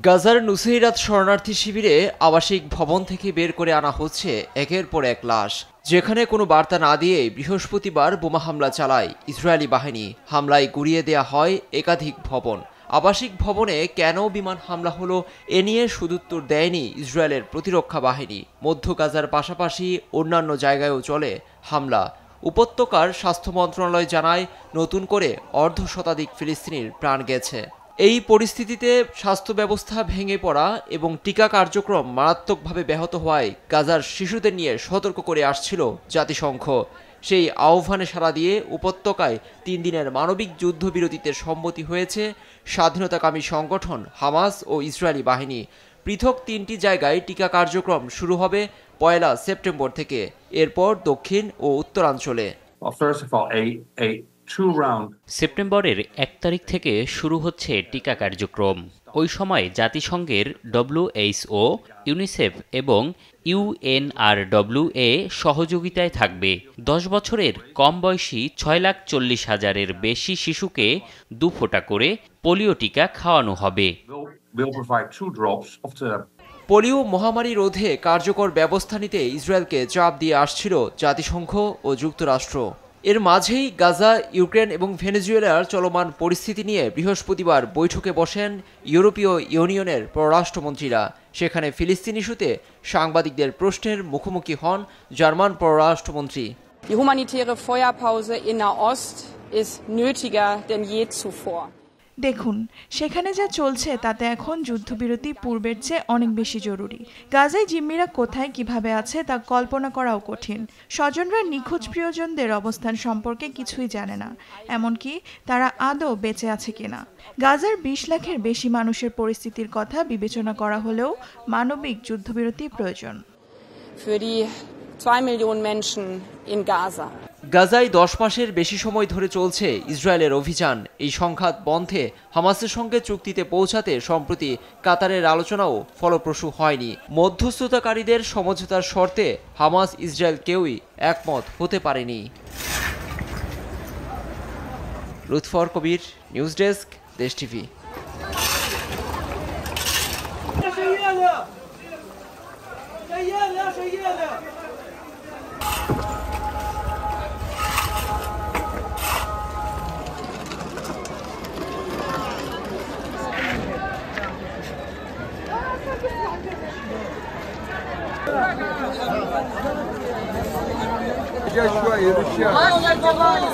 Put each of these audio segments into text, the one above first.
গাজার নুসেইরাত শরণার্থী শিবিরে আবাসিক ভবন থেকে বের করে আনা হচ্ছে একের পর এক লাশ, যেখানে কোনো বার্তা না দিয়ে বৃহস্পতিবার বোমা হামলা চালায় ইসরায়েলি বাহিনী। হামলায় গুঁড়িয়ে দেয়া হয় একাধিক ভবন। আবাসিক ভবনে কেন বিমান হামলা হলো এ নিয়ে সদুত্তর দেয়নি ইসরায়েলের প্রতিরক্ষা বাহিনী। মধ্য গাজার পাশাপাশি অন্যান্য জায়গায়ও চলে হামলা। উপত্যকার স্বাস্থ্য মন্ত্রণালয় জানায়, নতুন করে অর্ধশতাধিক ফিলিস্তিনির প্রাণ গেছে। এই পরিস্থিতিতে স্বাস্থ্য ব্যবস্থা ভেঙে পড়া এবং টিকা কার্যক্রম মারাত্মকভাবে ব্যাহত হওয়ায় গাজার শিশুদের নিয়ে সতর্ক করে আসছিল জাতিসংঘ। সেই আহ্বানে সাড়া দিয়ে উপত্যকায় 3 দিনের মানবিক যুদ্ধবিরতিতে সম্মতি হয়েছে স্বাধীনতাকামী সংগঠন হামাস ও ইসরায়েলি বাহিনী। পৃথক 3টি জায়গায় টিকা কার্যক্রম শুরু হবে 1 সেপ্টেম্বর থেকে, এরপর দক্ষিণ ও উত্তরাঞ্চলে। সেপ্টেম্বরের 1 তারিখ থেকে শুরু হচ্ছে টিকা কার্যক্রম। ওই সময় জাতিসংঘের WHO, ইউনিসেফ এবং UNRWA সহযোগিতায় থাকবে। 10 বছরের কম বয়সী 6,40,000-এর বেশি শিশুকে 2 ফোঁটা করে পোলিও টিকা খাওয়ানো হবে। পোলিও মহামারী রোধে কার্যকর ব্যবস্থা নিতে ইসরায়েলকে চাপ দিয়ে আসছিল জাতিসংঘ ও যুক্তরাষ্ট্র। এর মাঝেই গাজা, ইউক্রেন এবং ভেনেজুয়েলার চলমান পরিস্থিতি নিয়ে বৃহস্পতিবার বৈঠকে বসেন ইউরোপীয় ইউনিয়নের পররাষ্ট্রমন্ত্রীরা। সেখানে ফিলিস্তিন ইস্যুতে সাংবাদিকদের প্রশ্নের মুখোমুখি হন জার্মান পররাষ্ট্রমন্ত্রী। Die humanitäre Feuerpause in Nahost ist nötiger denn je zuvor. দেখুন, সেখানে যা চলছে তাতে এখন যুদ্ধবিরতি পূর্বের চেয়ে অনেক বেশি জরুরি। গাজায় জিম্মিরা কোথায় কিভাবে আছে তা কল্পনা করাও কঠিন। স্বজনরা নিখোঁজ প্রিয়জনদের অবস্থান সম্পর্কে কিছুই জানে না, এমনকি তারা আদৌ বেঁচে আছে কিনা। গাজার 20 লাখের বেশি মানুষের পরিস্থিতির কথা বিবেচনা করা হলেও মানবিক যুদ্ধবিরতি প্রয়োজন। Für die 2 Millionen Menschen in Gaza. গাজায় 10 মাসের বেশি সময় ধরে চলছে ইসরায়েলের অভিযান। এই সংঘাত বন্ধে হামাসের সঙ্গে চুক্তিতে পৌঁছাতে সম্প্রতি কাতারের আলোচনাও ফলপ্রসূ হয়নি। মধ্যস্থতাকারীদের সমঝোতার শর্তে হামাস ইসরায়েল কেউই একমত হতে পারেনি। লুৎফর কবির, নিউজ ডেস্ক, দেশ টিভি।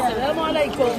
السلام عليكم.